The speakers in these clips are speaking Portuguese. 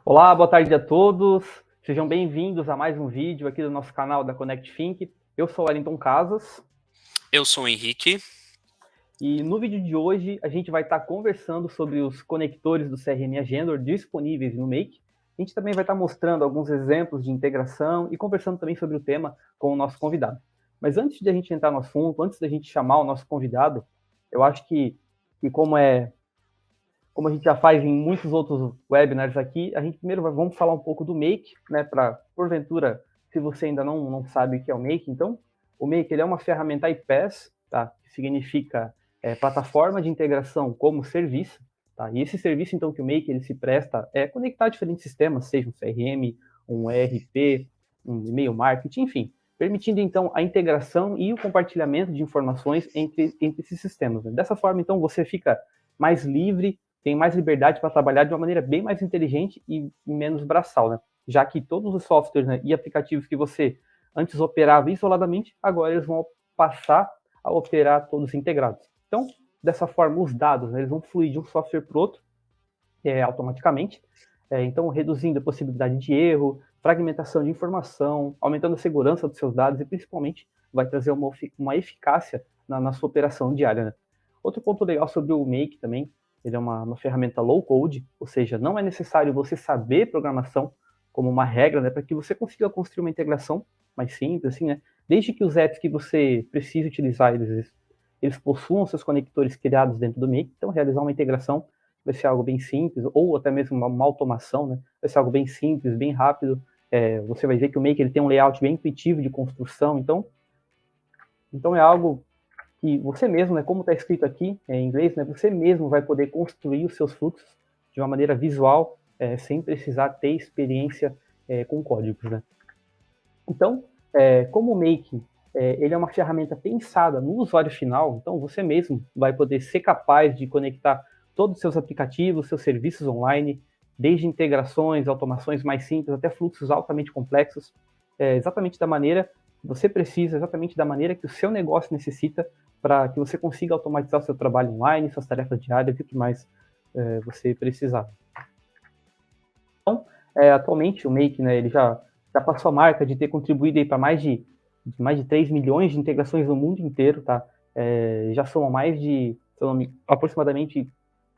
Olá, boa tarde a todos. Sejam bem-vindos a mais um vídeo aqui do nosso canal da Connect Think. Eu sou o Wellington Casas Eu sou o Henrique. e no vídeo de hoje a gente vai estar conversando sobre os conectores do CRM Agendor disponíveis no Make. A gente também vai estar mostrando alguns exemplos de integração e conversando também sobre o tema com o nosso convidado. Mas antes de a gente entrar no assunto, antes da gente chamar o nosso convidado, eu acho que como a gente já faz em muitos outros webinars aqui, a gente primeiro vamos falar um pouco do Make, né, para, porventura, se você ainda não sabe o que é o Make, então, o Make ele é uma ferramenta iPaaS, tá, que significa plataforma de integração como serviço, tá, e esse serviço, então, que o Make ele se presta é conectar diferentes sistemas, seja um CRM, um ERP, um e-mail marketing, enfim, permitindo, então, a integração e o compartilhamento de informações entre esses sistemas. Né? Dessa forma, então, você fica mais livre, tem mais liberdade para trabalhar de uma maneira bem mais inteligente e menos braçal, né? Já que todos os softwares, né, e aplicativos que você antes operava isoladamente, agora eles vão passar a operar todos integrados. Então, dessa forma, os dados, né, eles vão fluir de um software para o outro automaticamente, então reduzindo a possibilidade de erro, fragmentação de informação, aumentando a segurança dos seus dados e principalmente vai trazer uma eficácia na sua operação diária. Né? Outro ponto legal sobre o Make também, ele é uma ferramenta low code, ou seja, não é necessário você saber programação como uma regra, né, para que você consiga construir uma integração mais simples, assim, né? Desde que os apps que você precisa utilizar, eles possuam seus conectores criados dentro do Make, então realizar uma integração vai ser algo bem simples, ou até mesmo uma automação, né? Vai ser algo bem simples, bem rápido. Você vai ver que o Make ele tem um layout bem intuitivo de construção, então é algo que você mesmo, né, como está escrito aqui em inglês, né, você mesmo vai poder construir os seus fluxos de uma maneira visual, sem precisar ter experiência com códigos. Né? Então, como o Make ele é uma ferramenta pensada no usuário final, então você mesmo vai poder ser capaz de conectar todos os seus aplicativos, seus serviços online, desde integrações, automações mais simples até fluxos altamente complexos, exatamente da maneira que você precisa, exatamente da maneira que o seu negócio necessita para que você consiga automatizar o seu trabalho online, suas tarefas diárias e o que mais você precisar. Então, atualmente o Make, né, ele já passou a marca de ter contribuído para mais de 3 milhões de integrações no mundo inteiro, tá? Já somam mais de, aproximadamente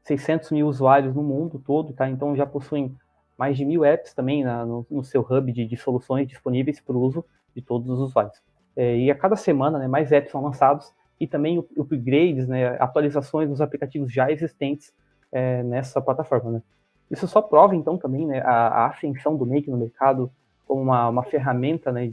600 mil usuários no mundo todo, tá? Então já possuem mais de 1.000 apps também no seu hub de soluções disponíveis para o uso de todos os usuários. E a cada semana, né, mais apps são lançados e também upgrades, né, atualizações dos aplicativos já existentes nessa plataforma, né? Isso só prova, então, também, né, a ascensão do Make no mercado como uma ferramenta, né,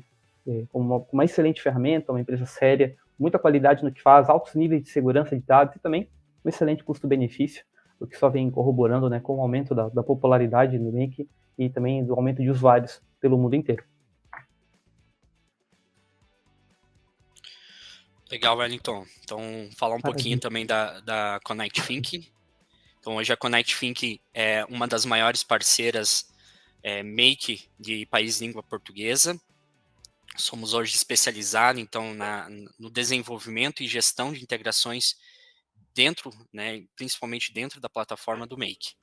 como uma excelente ferramenta, uma empresa séria, muita qualidade no que faz, altos níveis de segurança de dados e também um excelente custo-benefício, o que só vem corroborando, né, com o aumento da popularidade do Make e também do aumento de usuários pelo mundo inteiro. Legal, Wellington. Então, falar um pouquinho também da Connect Think. Então, hoje a Connect Think é uma das maiores parceiras Make de país de língua portuguesa. Somos hoje especializados, então, no desenvolvimento e gestão de integrações dentro, né, principalmente dentro da plataforma do Make.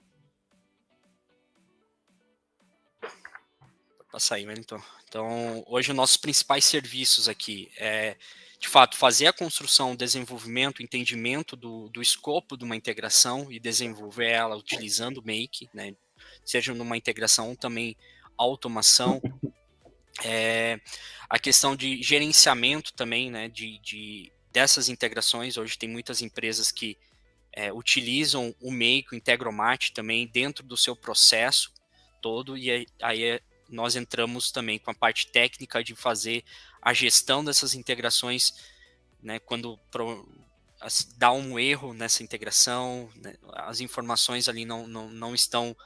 Vou passar aí, Wellington. Então, hoje os nossos principais serviços aqui de fato, fazer a construção, o desenvolvimento, o entendimento do escopo de uma integração e desenvolver ela utilizando o Make, né? Seja numa integração ou também automação. A questão de gerenciamento também, né, dessas integrações. Hoje tem muitas empresas que utilizam o Make, o Integromat também dentro do seu processo todo, e aí nós entramos também com a parte técnica de fazer a gestão dessas integrações, né, quando dá um erro nessa integração, né, as informações ali não estão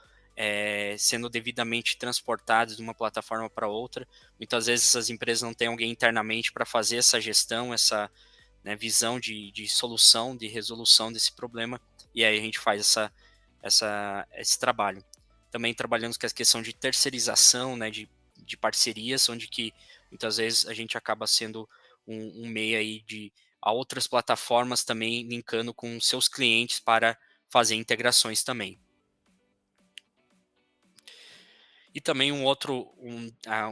sendo devidamente transportadas de uma plataforma para outra. Muitas vezes essas empresas não têm alguém internamente para fazer essa gestão, essa, né, visão de solução, de resolução desse problema, e aí a gente faz esse trabalho. Também trabalhamos com a questão de terceirização, né, de parcerias, onde que muitas vezes a gente acaba sendo um meio aí a outras plataformas também linkando com seus clientes para fazer integrações também. E também um outro,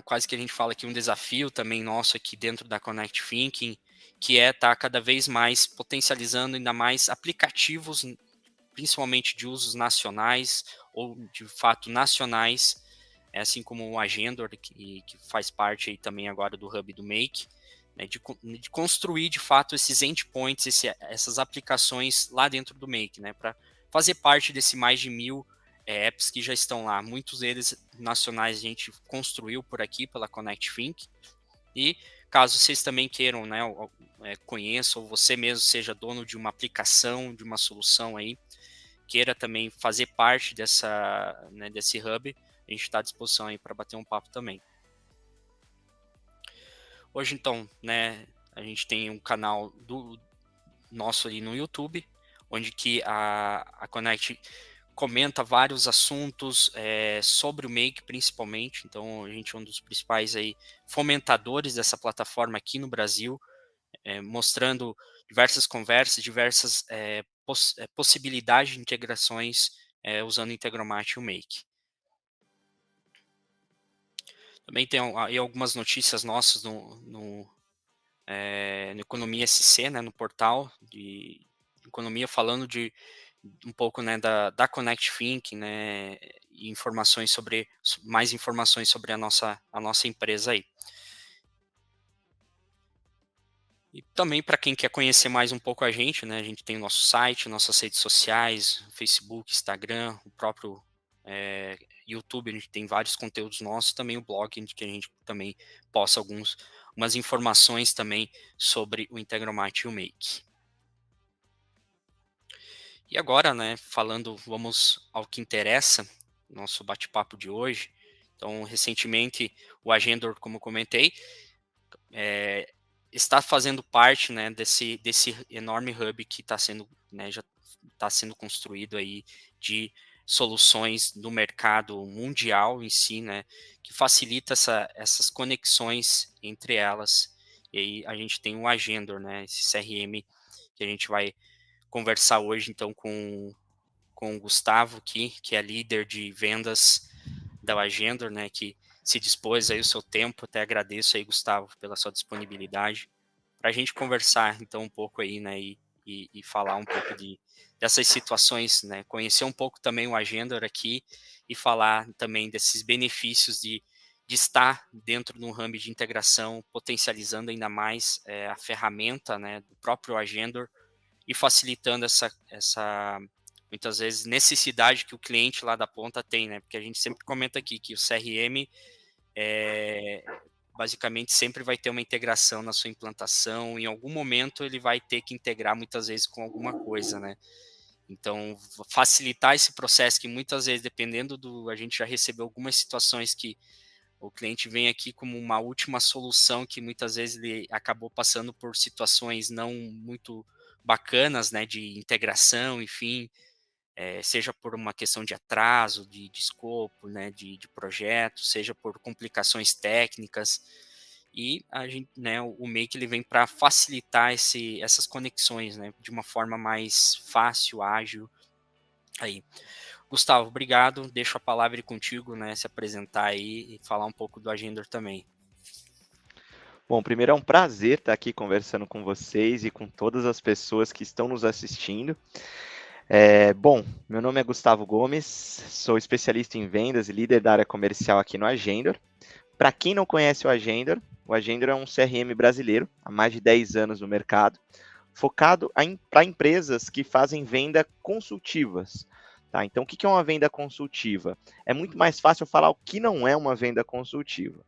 quase que a gente fala aqui, um desafio também nosso aqui dentro da Connect Thinking, que é estar cada vez mais potencializando ainda mais aplicativos, principalmente de usos nacionais ou de fato nacionais, assim como o Agendor, que faz parte aí também agora do Hub do Make, né, de construir de fato esses endpoints, essas aplicações lá dentro do Make, né, para fazer parte desse mais de 1.000 apps que já estão lá. Muitos deles nacionais a gente construiu por aqui pela Connect Think, e caso vocês também queiram, né, conheçam, ou você mesmo seja dono de uma aplicação, de uma solução aí, queira também fazer parte desse hub, a gente está à disposição aí para bater um papo também. Hoje, então, né, a gente tem um canal nosso ali no YouTube, onde que a Connect comenta vários assuntos sobre o Make, principalmente. Então, a gente é um dos principais aí fomentadores dessa plataforma aqui no Brasil, mostrando diversas conversas, diversas possibilidades de integrações usando o Integromat e o Make. Também tem aí algumas notícias nossas no Economia SC, né, no portal de economia, falando de um pouco, né, da Connect Think, né, e mais informações sobre a nossa empresa aí. E também para quem quer conhecer mais um pouco a gente, né, a gente tem o nosso site, nossas redes sociais, Facebook, Instagram, o próprio YouTube, a gente tem vários conteúdos nossos, também o blog, que a gente também posta algumas informações também sobre o Integromat e o Make. E agora, né, vamos ao que interessa, nosso bate-papo de hoje. Então, recentemente, o Agendor, como eu comentei, está fazendo parte, né, desse enorme hub que está sendo, né, já está sendo construído aí de soluções no mercado mundial em si, né, que facilita essas conexões entre elas. E aí a gente tem o Agendor, né, esse CRM que a gente vai conversar hoje, então, com o Gustavo aqui, que é líder de vendas da Agendor, né, que se dispôs aí o seu tempo. Até agradeço aí, Gustavo, pela sua disponibilidade, para a gente conversar, então, um pouco aí, né, e falar um pouco dessas situações, né, conhecer um pouco também o Agendor aqui e falar também desses benefícios de estar dentro de um hub de integração, potencializando ainda mais a ferramenta, né, do próprio Agendor e facilitando essa muitas vezes necessidade que o cliente lá da ponta tem, né? Porque a gente sempre comenta aqui que o CRM basicamente sempre vai ter uma integração na sua implantação, em algum momento ele vai ter que integrar muitas vezes com alguma coisa, né? Então, facilitar esse processo, que muitas vezes, dependendo a gente já recebeu algumas situações que o cliente vem aqui como uma última solução, que muitas vezes ele acabou passando por situações não muito bacanas, né, de integração, enfim, seja por uma questão de atraso, de escopo, né, de projeto, seja por complicações técnicas. E a gente, né, o Make ele vem para facilitar essas conexões, né, de uma forma mais fácil, ágil. Aí, Gustavo, obrigado. Deixo a palavra contigo, né, se apresentar aí e falar um pouco do Agendor também. Bom, primeiro é um prazer estar aqui conversando com vocês e com todas as pessoas que estão nos assistindo. Bom, meu nome é Gustavo Gomes, sou especialista em vendas e líder da área comercial aqui no Agendor. Para quem não conhece o Agendor é um CRM brasileiro, há mais de 10 anos no mercado, focado para empresas que fazem venda consultivas. Tá? Então, o que é uma venda consultiva? É muito mais fácil falar o que não é uma venda consultiva.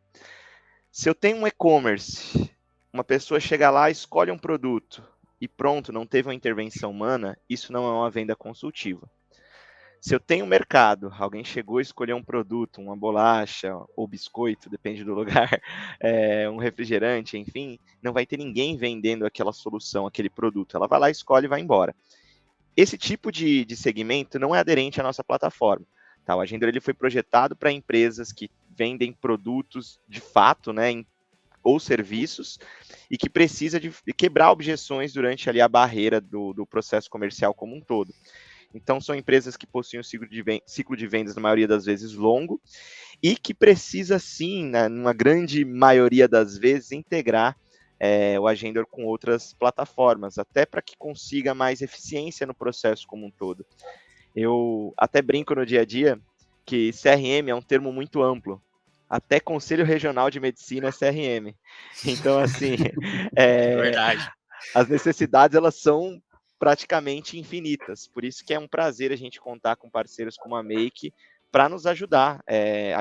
Se eu tenho um e-commerce, uma pessoa chega lá, escolhe um produto e pronto, não teve uma intervenção humana, isso não é uma venda consultiva. Se eu tenho um mercado, alguém chegou e escolheu um produto, uma bolacha ou biscoito, depende do lugar, um refrigerante, enfim, não vai ter ninguém vendendo aquela solução, aquele produto. Ela vai lá, escolhe e vai embora. Esse tipo de segmento não é aderente à nossa plataforma. Tá? O Agendor ele foi projetado para empresas que vendem produtos de fato, né, ou serviços, e que precisa de quebrar objeções durante ali a barreira do processo comercial como um todo. Então, são empresas que possuem um ciclo de vendas, na maioria das vezes, longo, e que precisa sim, né, numa grande maioria das vezes, integrar o Agendor com outras plataformas, até para que consiga mais eficiência no processo como um todo. Eu até brinco no dia a dia que CRM é um termo muito amplo. Até Conselho Regional de Medicina é CRM. Então, assim, É verdade. as necessidades elas são praticamente infinitas. Por isso que é um prazer a gente contar com parceiros como a Make para nos ajudar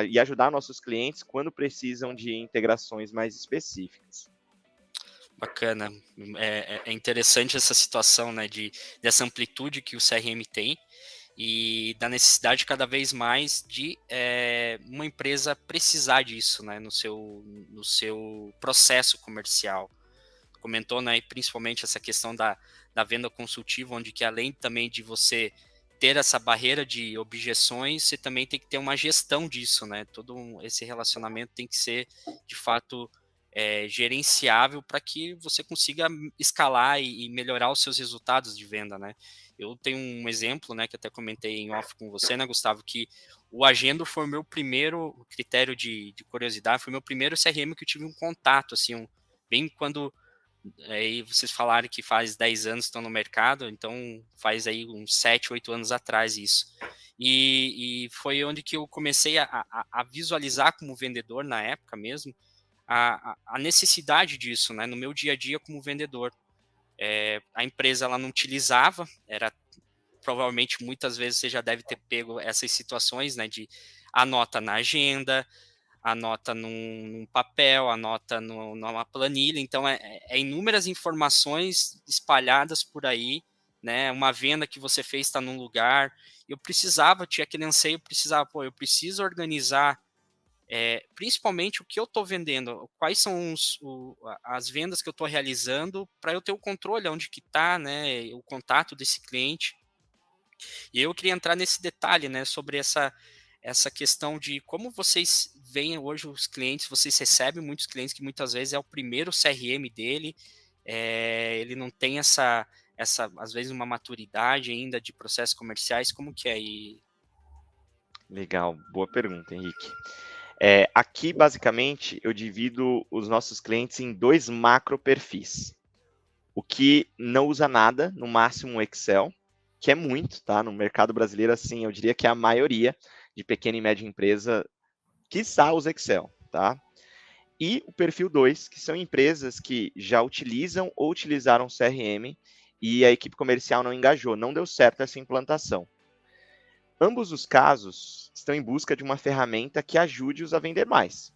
e ajudar nossos clientes quando precisam de integrações mais específicas. Bacana. É interessante essa situação, né, dessa amplitude que o CRM tem e da necessidade cada vez mais de uma empresa precisar disso, né, no seu processo comercial. Comentou, né, principalmente essa questão da venda consultiva, onde que além também de você ter essa barreira de objeções, você também tem que ter uma gestão disso, né? Todo esse relacionamento tem que ser, de fato, gerenciável para que você consiga escalar e melhorar os seus resultados de venda, né? Eu tenho um exemplo, né, que até comentei em off com você, né, Gustavo, que o Agendo foi o meu primeiro critério de curiosidade, foi o meu primeiro CRM que eu tive um contato, assim, bem quando aí vocês falaram que faz 10 anos que estão no mercado, então faz aí uns 7, 8 anos atrás isso. E foi onde que eu comecei a visualizar como vendedor na época mesmo, a necessidade disso, né, no meu dia a dia como vendedor. A empresa ela não utilizava, era provavelmente muitas vezes você já deve ter pego essas situações, né, de anota na agenda, anota num papel, anota numa planilha, então é inúmeras informações espalhadas por aí, né? Uma venda que você fez está num lugar, eu precisava, tinha aquele anseio, eu preciso organizar principalmente o que eu estou vendendo, quais são as vendas que eu estou realizando, para eu ter o controle onde que está, né? O contato desse cliente. E eu queria entrar nesse detalhe, né, sobre essa questão de como vocês veem hoje os clientes, vocês recebem muitos clientes que muitas vezes é o primeiro CRM dele, ele não tem às vezes, uma maturidade ainda de processos comerciais, como que é? Legal, boa pergunta, Henrique. Aqui, basicamente, eu divido os nossos clientes em 2 macro perfis. O que não usa nada, no máximo um Excel, que é muito, tá? No mercado brasileiro, assim, eu diria que é a maioria de pequena e média empresa quiçá usa Excel, tá? E o perfil 2, que são empresas que já utilizam ou utilizaram CRM e a equipe comercial não engajou, não deu certo essa implantação. Ambos os casos estão em busca de uma ferramenta que ajude-os a vender mais.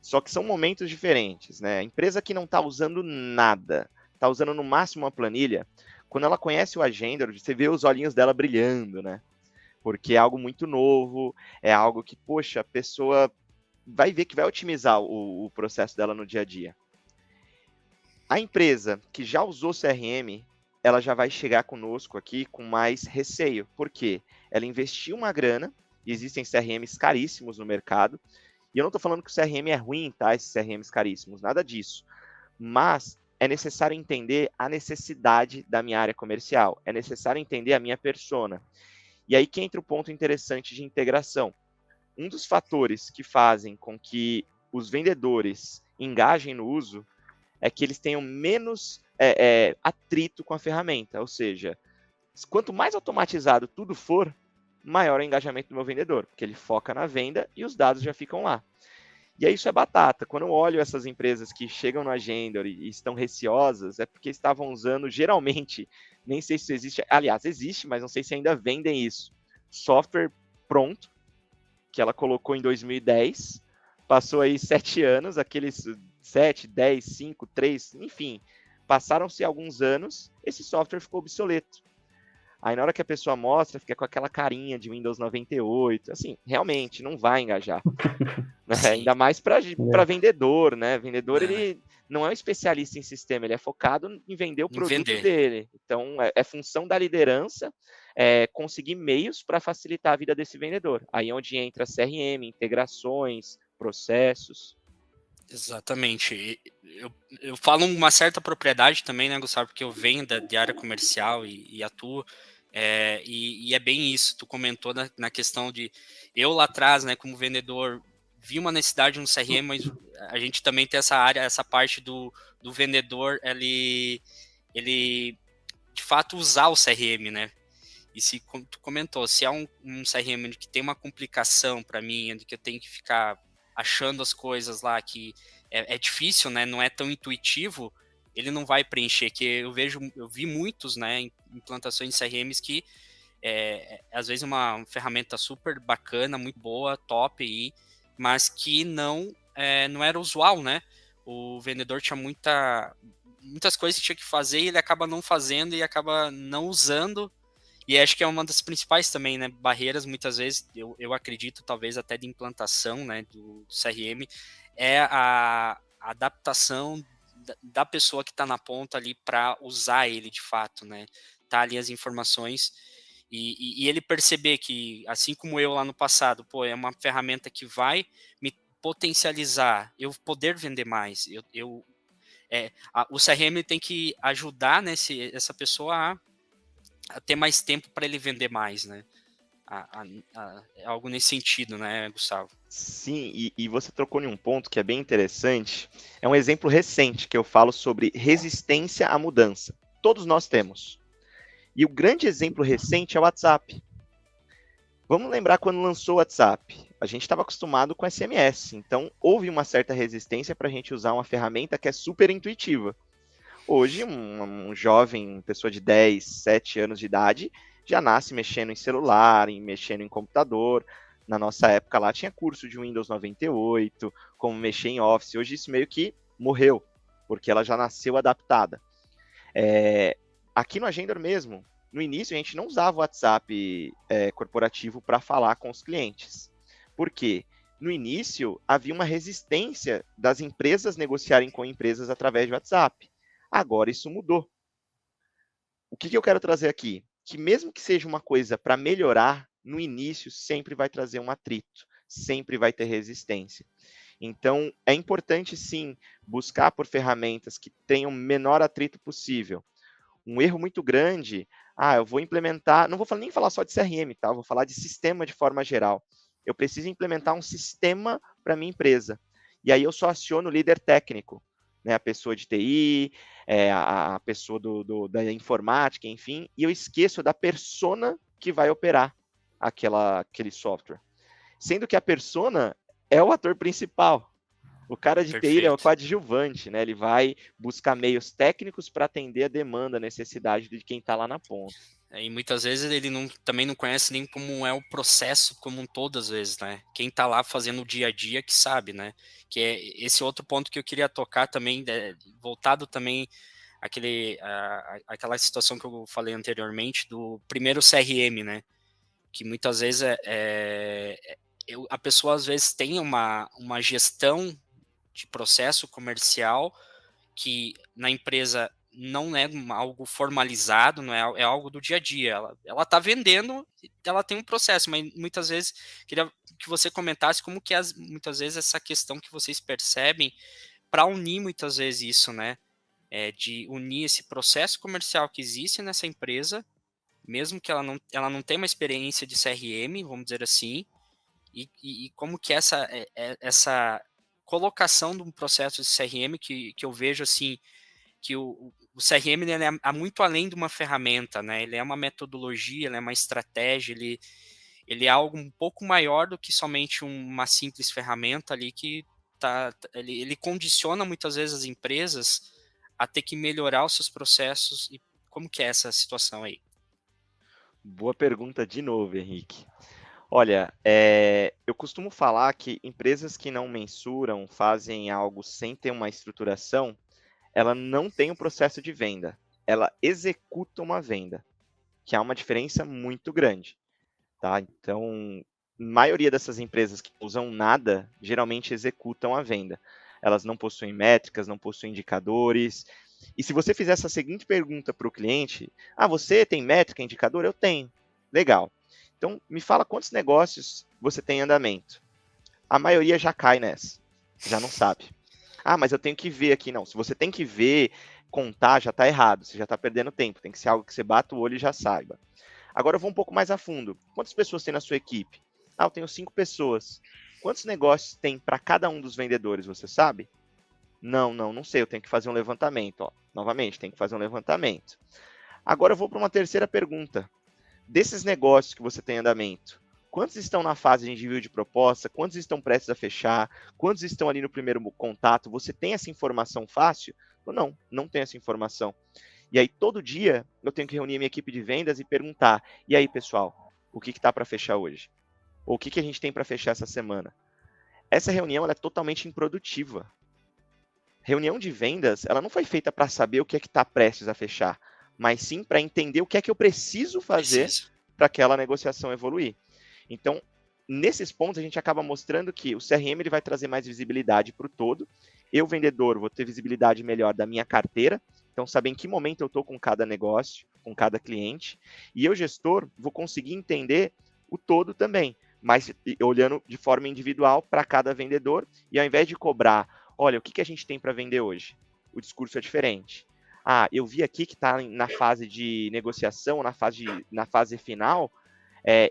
Só que são momentos diferentes, né? A empresa que não está usando nada, está usando no máximo uma planilha, quando ela conhece o Agenda, você vê os olhinhos dela brilhando, né? Porque é algo muito novo, é algo que, poxa, a pessoa vai ver que vai otimizar o processo dela no dia a dia. A empresa que já usou CRM, ela já vai chegar conosco aqui com mais receio. Por quê? Ela investiu uma grana, e existem CRMs caríssimos no mercado, e eu não estou falando que o CRM é ruim, tá? Esses CRMs caríssimos, nada disso. Mas é necessário entender a necessidade da minha área comercial, é necessário entender a minha persona. E aí que entra o ponto interessante de integração. Um dos fatores que fazem com que os vendedores engajem no uso é que eles tenham menos atrito com a ferramenta. Ou seja, quanto mais automatizado tudo for, maior é o engajamento do meu vendedor, porque ele foca na venda e os dados já ficam lá. E aí isso é batata. Quando eu olho essas empresas que chegam no Agenda e estão receosas, é porque estavam usando, geralmente, nem sei se isso existe, aliás, existe, mas não sei se ainda vendem isso. Software pronto, que ela colocou em 2010, passou aí 7 anos, aqueles 7, 10, 5, 3, enfim, passaram-se alguns anos, esse software ficou obsoleto. Aí na hora que a pessoa mostra, fica com aquela carinha de Windows 98, assim, realmente não vai engajar. Né? Ainda mais para vendedor, né? Vendedor, ele não é um especialista em sistema, ele é focado em vender o produto dele. Então, é função da liderança conseguir meios para facilitar a vida desse vendedor. Aí é onde entra CRM, integrações, processos. Exatamente. Eu falo uma certa propriedade também, né, Gustavo, porque eu venho de área comercial e atuo E é bem isso, tu comentou na questão de, eu lá atrás, né, como vendedor, vi uma necessidade no CRM, mas a gente também tem essa área, essa parte do vendedor, ele de fato usar o CRM, né? E se, como tu comentou, se é um CRM que tem uma complicação para mim, de que eu tenho que ficar achando as coisas lá, que é difícil, né? Não é tão intuitivo, ele não vai preencher. Que eu vi muitos, né, implantações de CRMs que às vezes uma ferramenta super bacana, muito boa, top aí, mas que não era usual, né? O vendedor tinha muitas coisas que tinha que fazer e ele acaba não fazendo e acaba não usando. E acho que é uma das principais também, né, barreiras, muitas vezes, eu acredito, talvez até de implantação, né, do CRM, é a adaptação da pessoa que está na ponta ali para usar ele de fato, né, tá ali as informações e ele perceber que, assim como eu lá no passado, pô, é uma ferramenta que vai me potencializar, eu poder vender mais, o CRM tem que ajudar, né, essa pessoa a ter mais tempo para ele vender mais, né? Algo nesse sentido, né, Gustavo? Sim, e você trocou em um ponto que é bem interessante. É um exemplo recente que eu falo sobre resistência à mudança. Todos nós temos. E o grande exemplo recente é o WhatsApp. Vamos lembrar quando lançou o WhatsApp. A gente estava acostumado com SMS, então houve uma certa resistência para a gente usar uma ferramenta que é super intuitiva. Hoje, um jovem, pessoa de 10, 7 anos de idade, já nasce mexendo em celular, mexendo em computador. Na nossa época lá tinha curso de Windows 98, como mexer em Office. Hoje isso meio que morreu, porque ela já nasceu adaptada. Aqui no Agendor mesmo, no início a gente não usava o WhatsApp corporativo para falar com os clientes. Por quê? No início havia uma resistência das empresas negociarem com empresas através de WhatsApp. Agora isso mudou. O que eu quero trazer aqui? Que mesmo que seja uma coisa para melhorar, no início sempre vai trazer um atrito, sempre vai ter resistência. Então, é importante sim buscar por ferramentas que tenham o menor atrito possível. Um erro muito grande, eu vou implementar, não vou nem falar só de CRM, tá? Eu vou falar de sistema de forma geral. Eu preciso implementar um sistema para minha empresa. E aí eu só aciono o líder técnico, né, a pessoa de TI, a pessoa da informática, enfim, e eu esqueço da persona que vai operar aquele software. Sendo que a persona é o ator principal. O cara de TI é o coadjuvante, né? Ele vai buscar meios técnicos para atender a demanda, a necessidade de quem está lá na ponta. E muitas vezes ele também não conhece nem como é o processo como um todo, às vezes, né? Quem está lá fazendo o dia a dia que sabe, né? Que é esse outro ponto que eu queria tocar também, voltado também àquela situação que eu falei anteriormente do primeiro CRM, né? Que muitas vezes a pessoa às vezes tem uma gestão de processo comercial que na empresa não é algo formalizado, não é algo do dia a dia. Ela está vendendo, ela tem um processo, mas muitas vezes queria que você comentasse como que muitas vezes essa questão que vocês percebem para unir muitas vezes isso, né? De unir esse processo comercial que existe nessa empresa, mesmo que ela não tenha uma experiência de CRM, vamos dizer assim, e como que essa colocação de um processo de CRM que eu vejo assim, que o CRM ele é muito além de uma ferramenta, né? Ele é uma metodologia, ele é uma estratégia, ele é algo um pouco maior do que somente uma simples ferramenta ali que ele condiciona muitas vezes as empresas a ter que melhorar os seus processos. E como que é essa situação aí? Boa pergunta de novo, Henrique. Olha, eu costumo falar que empresas que não mensuram, fazem algo sem ter uma estruturação, ela não tem um processo de venda, ela executa uma venda, que há uma diferença muito grande, tá? Então, a maioria dessas empresas que usam nada, geralmente executam a venda. Elas não possuem métricas, não possuem indicadores. E se você fizer essa seguinte pergunta para o cliente, você tem métrica, indicador? Eu tenho. Legal. Então, me fala quantos negócios você tem em andamento. A maioria já cai nessa, já não sabe. Mas eu tenho que ver aqui. Não, se você tem que ver, contar, já está errado, você já está perdendo tempo. Tem que ser algo que você bata o olho e já saiba. Agora eu vou um pouco mais a fundo. Quantas pessoas tem na sua equipe? Ah, eu tenho 5 pessoas. Quantos negócios tem para cada um dos vendedores, você sabe? Não sei, eu tenho que fazer um levantamento. Ó. Novamente, tem que fazer um levantamento. Agora eu vou para uma terceira pergunta. Desses negócios que você tem em andamento, quantos estão na fase de envio de proposta? Quantos estão prestes a fechar? Quantos estão ali no primeiro contato? Você tem essa informação fácil? Ou não tem essa informação. E aí, todo dia, eu tenho que reunir a minha equipe de vendas e perguntar, e aí, pessoal, o que está para fechar hoje? Ou o que a gente tem para fechar essa semana? Essa reunião ela é totalmente improdutiva. Reunião de vendas, ela não foi feita para saber o que é que está prestes a fechar, mas sim para entender o que é que eu preciso fazer para aquela negociação evoluir. Então, nesses pontos, a gente acaba mostrando que o CRM ele vai trazer mais visibilidade para o todo. Eu, vendedor, vou ter visibilidade melhor da minha carteira, então saber em que momento eu estou com cada negócio, com cada cliente. E eu, gestor, vou conseguir entender o todo também, mas olhando de forma individual para cada vendedor, e ao invés de cobrar, olha, o que a gente tem para vender hoje? O discurso é diferente. Ah, eu vi aqui que está na fase de negociação, na fase final,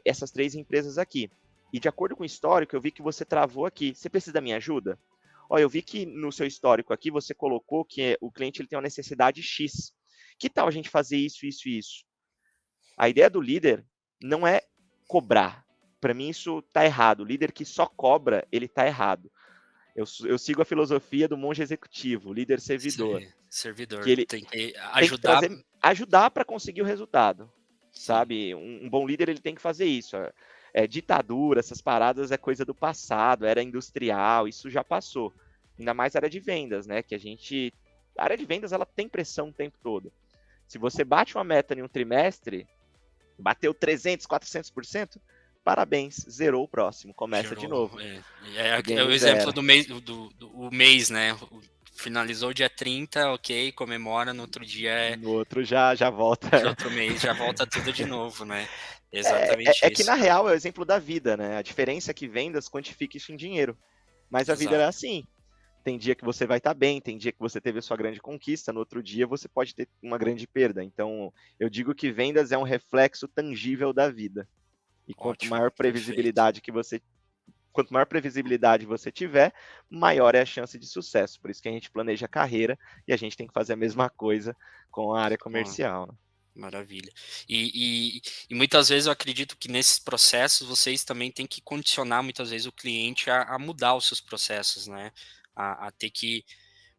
essas 3 empresas aqui. E de acordo com o histórico, eu vi que você travou aqui. Você precisa da minha ajuda? Olha, eu vi que no seu histórico aqui você colocou que o cliente ele tem uma necessidade X. Que tal a gente fazer isso, isso e isso? A ideia do líder não é cobrar. Para mim isso está errado. O líder que só cobra, ele está errado. Eu sigo a filosofia do monge executivo, líder servidor. Servidor. Que ele tem que tem que ajudar para conseguir o resultado. Sabe? Um bom líder ele tem que fazer isso. Ditadura, essas paradas é coisa do passado, era industrial, isso já passou. Ainda mais a área de vendas, né? A área de vendas ela tem pressão o tempo todo. Se você bate uma meta em um trimestre, bateu 300, 400%, parabéns, zerou o próximo, começa de novo. É o exemplo do mês, do mês, né? Finalizou dia 30, ok, comemora, no outro dia No outro já volta. De outro mês já volta tudo de novo, né? Exatamente isso. É que na real é o exemplo da vida, né? A diferença é que vendas quantifica isso em dinheiro. Mas a vida é assim. Tem dia que você vai estar bem, tem dia que você teve a sua grande conquista, no outro dia você pode ter uma grande perda. Então, eu digo que vendas é um reflexo tangível da vida. E quanto maior previsibilidade você tiver, maior é a chance de sucesso. Por isso que a gente planeja a carreira e a gente tem que fazer a mesma coisa com a área comercial. Maravilha. E muitas vezes eu acredito que nesses processos vocês também têm que condicionar muitas vezes o cliente a mudar os seus processos, né? A ter que...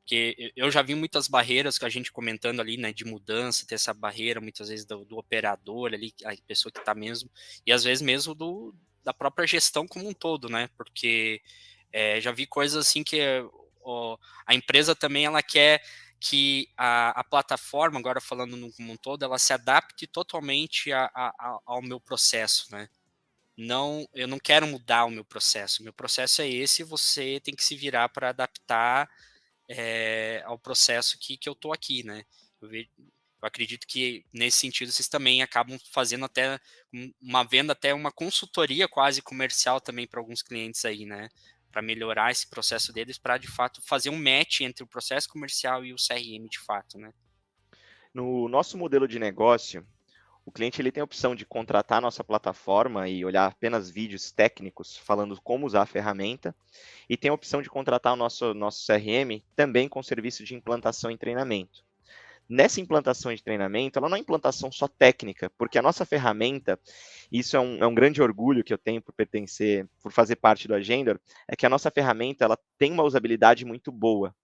Porque eu já vi muitas barreiras que a gente comentando ali, né, de mudança, ter essa barreira muitas vezes do operador ali, a pessoa que está mesmo, e às vezes mesmo da própria gestão como um todo, né? Porque já vi coisas assim que a empresa também ela quer que a plataforma, agora falando no como um todo, ela se adapte totalmente ao meu processo, né? Eu não quero mudar o meu processo é esse, você tem que se virar para adaptar ao processo que eu estou aqui, né? Eu acredito que nesse sentido vocês também acabam fazendo até venda, até uma consultoria quase comercial também para alguns clientes aí, né? Para melhorar esse processo deles, para de fato fazer um match entre o processo comercial e o CRM de fato, né? No nosso modelo de negócio, o cliente ele tem a opção de contratar a nossa plataforma e olhar apenas vídeos técnicos falando como usar a ferramenta, e tem a opção de contratar o nosso CRM também com serviço de implantação e treinamento. Nessa implantação de treinamento, ela não é implantação só técnica, porque a nossa ferramenta, isso é um grande orgulho que eu tenho por fazer parte do Agendor, é que a nossa ferramenta ela tem uma usabilidade muito boa.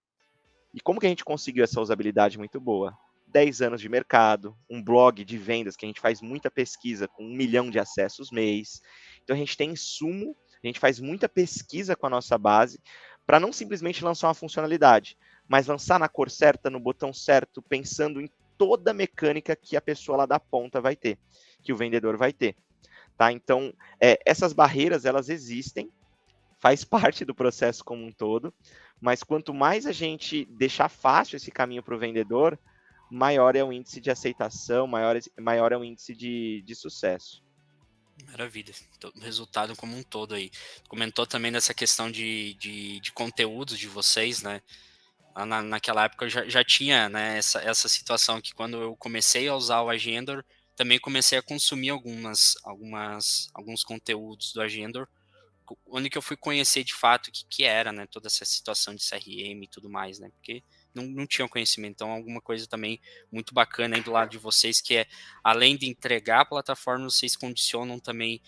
E como que a gente conseguiu essa usabilidade muito boa? 10 anos de mercado, um blog de vendas que a gente faz muita pesquisa com 1 milhão de acessos mês. Então a gente tem insumo, a gente faz muita pesquisa com a nossa base para não simplesmente lançar uma funcionalidade, mas lançar na cor certa, no botão certo, pensando em toda a mecânica que a pessoa lá da ponta vai ter, que o vendedor vai ter. Tá? Então, essas barreiras, elas existem, faz parte do processo como um todo, mas quanto mais a gente deixar fácil esse caminho para o vendedor, maior é o índice de aceitação, maior é o índice de sucesso. Maravilha, o resultado como um todo aí. Comentou também dessa questão de conteúdos de vocês, né? Naquela época eu já tinha, né, essa situação que quando eu comecei a usar o Agendor, também comecei a consumir alguns conteúdos do Agendor, onde que eu fui conhecer de fato o que era, né, toda essa situação de CRM e tudo mais, né, porque não tinha conhecimento. Então, alguma coisa também muito bacana aí do lado de vocês, que é, além de entregar a plataforma, vocês condicionam também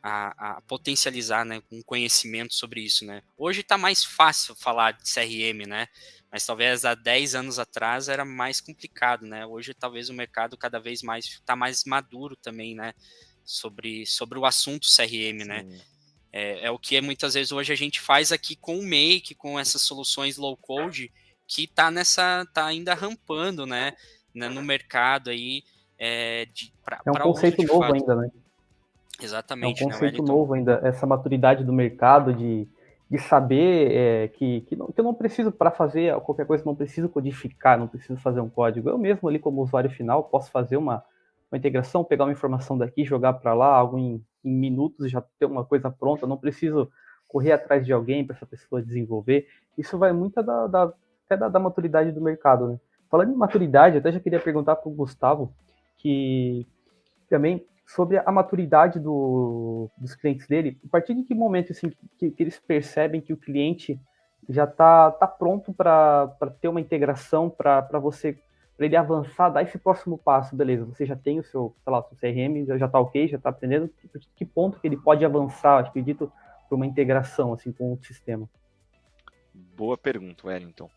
a potencializar, né, um conhecimento sobre isso, né. Hoje está mais fácil falar de CRM, né, mas talvez há 10 anos atrás era mais complicado, né. Hoje talvez o mercado cada vez mais está mais maduro também, né, sobre o assunto CRM, né. Sim. É o que muitas vezes hoje a gente faz aqui com o Make, com essas soluções low code, que tá ainda rampando, né, no mercado aí, É um para uso conceito de novo fato. ainda, né? É um Exatamente, né, conceito Wellington? novo ainda, essa maturidade do mercado de saber que eu não preciso, para fazer qualquer coisa, não preciso codificar, não preciso fazer um código. Eu mesmo ali, como usuário final, posso fazer uma integração, pegar uma informação daqui, jogar para lá, algo em minutos, já ter uma coisa pronta, não preciso correr atrás de alguém para essa pessoa desenvolver. Isso vai muito até da maturidade do mercado, né? Falando em maturidade, eu até já queria perguntar para o Gustavo, que também sobre a maturidade dos clientes dele, a partir de que momento assim, que eles percebem que o cliente já tá pronto para ter uma integração para ele avançar, dar esse próximo passo, beleza, você já tem o seu, sei lá, o seu CRM, já tá ok, já tá aprendendo, que ponto que ele pode avançar, acredito, para uma integração assim com o sistema? Boa pergunta, Wellington.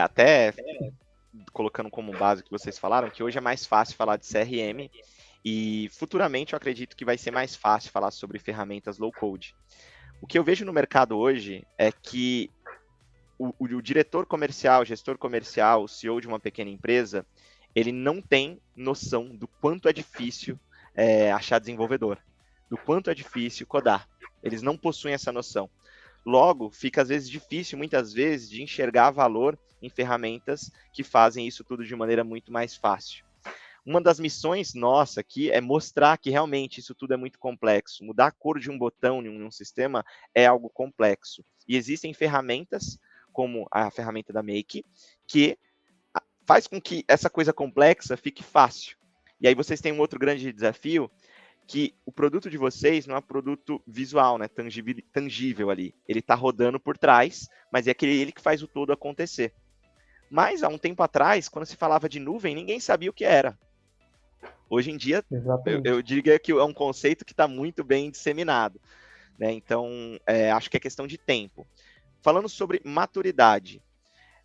Até colocando como base o que vocês falaram, que hoje é mais fácil falar de CRM e futuramente eu acredito que vai ser mais fácil falar sobre ferramentas low code. O que eu vejo no mercado hoje é que o diretor comercial, gestor comercial, o CEO de uma pequena empresa, ele não tem noção do quanto é difícil achar desenvolvedor, do quanto é difícil codar. Eles não possuem essa noção. Logo, fica às vezes difícil, muitas vezes, de enxergar valor em ferramentas que fazem isso tudo de maneira muito mais fácil. Uma das missões nossa aqui é mostrar que realmente isso tudo é muito complexo. Mudar a cor de um botão em um sistema é algo complexo. E existem ferramentas, como a ferramenta da Make, que faz com que essa coisa complexa fique fácil. E aí vocês têm um outro grande desafio, que o produto de vocês não é um produto visual, né, tangível ali. Ele está rodando por trás, mas é ele que faz o todo acontecer. Mas, há um tempo atrás, quando se falava de nuvem, ninguém sabia o que era. Hoje em dia, eu diria que é um conceito que está muito bem disseminado, né? Então, acho que é questão de tempo. Falando sobre maturidade,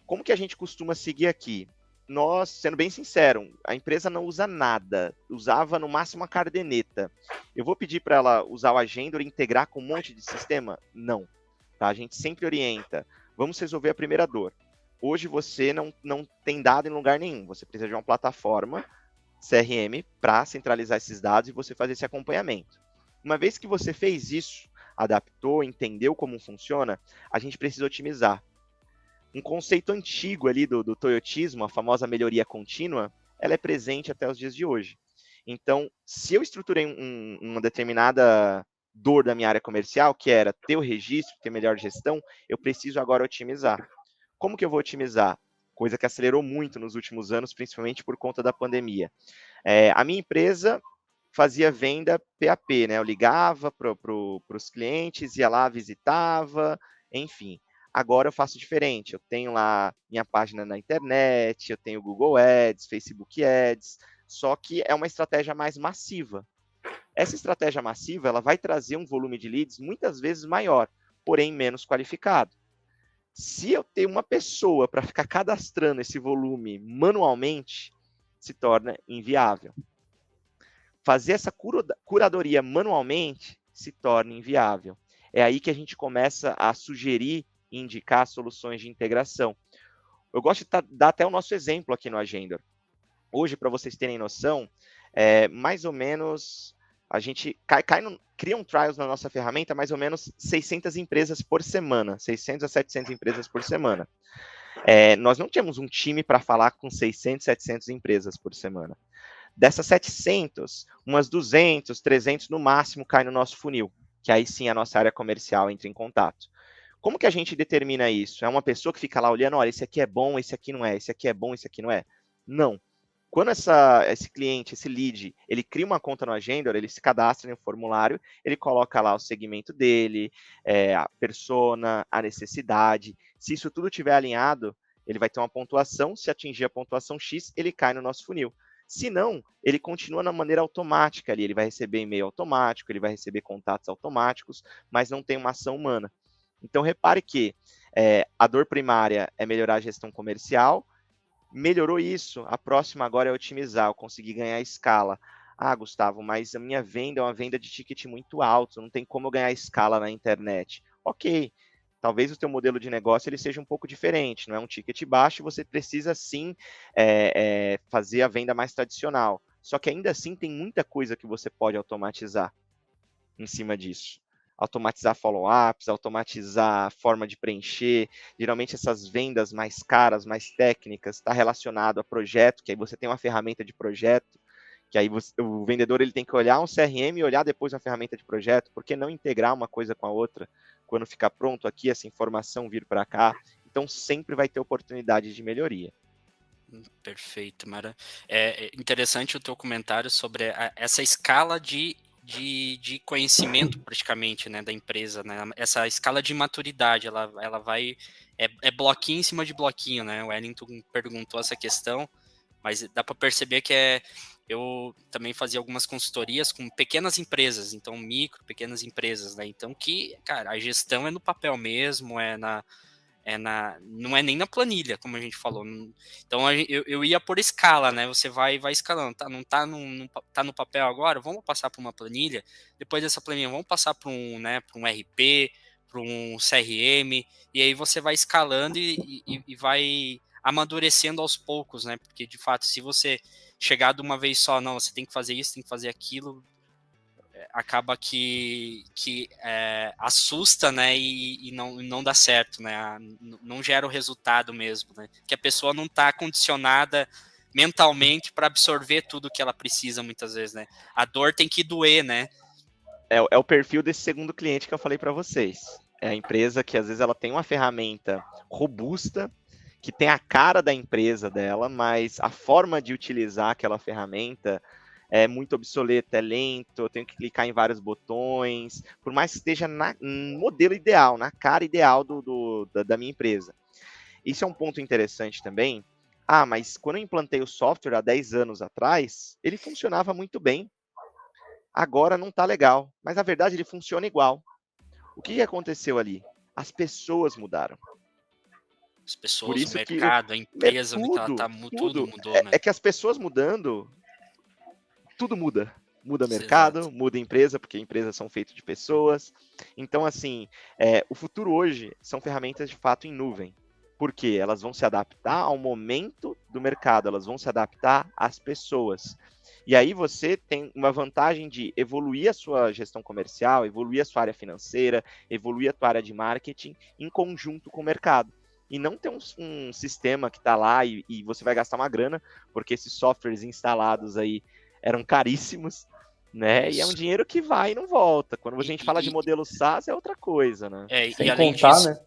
como que a gente costuma seguir aqui? Nós, sendo bem sincero, a empresa não usa nada, usava no máximo a caderneta. Eu vou pedir para ela usar o Agendor e integrar com um monte de sistema? Não. Tá? A gente sempre orienta. Vamos resolver a primeira dor. Hoje você não tem dado em lugar nenhum. Você precisa de uma plataforma CRM para centralizar esses dados e você fazer esse acompanhamento. Uma vez que você fez isso, adaptou, entendeu como funciona, a gente precisa otimizar. Um conceito antigo ali do toyotismo, a famosa melhoria contínua, ela é presente até os dias de hoje. Então, se eu estruturei uma determinada dor da minha área comercial, que era ter o registro, ter melhor gestão, eu preciso agora otimizar. Como que eu vou otimizar? Coisa que acelerou muito nos últimos anos, principalmente por conta da pandemia. A minha empresa fazia venda PAP, né? Eu ligava para os clientes, ia lá, visitava, enfim. Agora eu faço diferente. Eu tenho lá minha página na internet, eu tenho Google Ads, Facebook Ads, só que é uma estratégia mais massiva. Essa estratégia massiva, ela vai trazer um volume de leads muitas vezes maior, porém menos qualificado. Se eu tenho uma pessoa para ficar cadastrando esse volume manualmente, se torna inviável. Fazer essa curadoria manualmente se torna inviável. É aí que a gente começa a sugerir e indicar soluções de integração. Eu gosto de dar até o nosso exemplo aqui no Agendor. Hoje, para vocês terem noção, mais ou menos a gente cria um trials na nossa ferramenta, mais ou menos 600 empresas por semana, 600 a 700 empresas por semana. Nós não tínhamos um time para falar com 600, 700 empresas por semana. Dessas 700, umas 200, 300 no máximo cai no nosso funil, que aí sim a nossa área comercial entra em contato. Como que a gente determina isso? É uma pessoa que fica lá olhando, olha, esse aqui é bom, esse aqui não é, esse aqui é bom, esse aqui não é? Não. Quando esse cliente, esse lead, ele cria uma conta no Agendor, ele se cadastra em um formulário, ele coloca lá o segmento dele, a persona, a necessidade. Se isso tudo estiver alinhado, ele vai ter uma pontuação. Se atingir a pontuação X, ele cai no nosso funil. Se não, ele continua na maneira automática ali. Ele vai receber e-mail automático, ele vai receber contatos automáticos, mas não tem uma ação humana. Então, repare que a dor primária é melhorar a gestão comercial. Melhorou isso, a próxima agora é otimizar, eu consegui ganhar escala. Ah, Gustavo, mas a minha venda é uma venda de ticket muito alto, não tem como eu ganhar escala na internet. Ok, talvez o teu modelo de negócio ele seja um pouco diferente, não é um ticket baixo, você precisa sim fazer a venda mais tradicional. Só que ainda assim tem muita coisa que você pode automatizar em cima disso. Automatizar follow-ups, automatizar a forma de preencher. Geralmente essas vendas mais caras, mais técnicas, está relacionado a projeto, que aí você tem uma ferramenta de projeto, que aí o vendedor ele tem que olhar um CRM e olhar depois uma ferramenta de projeto. Por que não integrar uma coisa com a outra? Quando ficar pronto aqui, essa informação vir para cá. Então sempre vai ter oportunidade de melhoria. Perfeito, Mara. É interessante o teu comentário sobre essa escala de conhecimento praticamente, né, da empresa, né? Essa escala de maturidade, ela vai bloquinho em cima de bloquinho, né? O Wellington perguntou essa questão, mas dá para perceber que eu também fazia algumas consultorias com pequenas empresas, então pequenas empresas, né? Então cara, a gestão é no papel mesmo, não é nem na planilha, como a gente falou. Então eu ia por escala, né? Você vai escalando. Não tá no papel agora? Vamos passar para uma planilha. Depois dessa planilha, vamos passar para um RP, para um CRM. E aí você vai escalando e vai amadurecendo aos poucos, né? Porque de fato, se você chegar de uma vez só, não, você tem que fazer isso, tem que fazer aquilo, acaba que assusta, né, e não dá certo, né, não gera o resultado mesmo, né, que a pessoa não está condicionada mentalmente para absorver tudo que ela precisa muitas vezes, né, a dor tem que doer, né. É o perfil desse segundo cliente que eu falei para vocês. É a empresa que às vezes ela tem uma ferramenta robusta, que tem a cara da empresa dela, mas a forma de utilizar aquela ferramenta é muito obsoleta, é lento, eu tenho que clicar em vários botões, por mais que esteja no modelo ideal, na cara ideal da minha empresa. Isso é um ponto interessante também. Ah, mas quando eu implantei o software há 10 anos atrás, ele funcionava muito bem. Agora não está legal, mas na verdade ele funciona igual. O que aconteceu ali? As pessoas mudaram. As Por pessoas, o isso que mercado, a empresa onde ela tudo, está, tudo mudou, né. é que as pessoas mudando, tudo muda. Muda mercado, Exato. muda empresa, porque empresas são feitas de pessoas. Então, assim, o futuro hoje são ferramentas de fato em nuvem. Porque elas vão se adaptar ao momento do mercado, elas vão se adaptar às pessoas. E aí você tem uma vantagem de evoluir a sua gestão comercial, evoluir a sua área financeira, evoluir a tua área de marketing em conjunto com o mercado. E não ter um sistema que está lá e você vai gastar uma grana, porque esses softwares instalados aí eram caríssimos, né? E é um Isso. dinheiro que vai e não volta. Quando a gente fala de modelo SaaS, é outra coisa, né? Sem além contar, disso, né?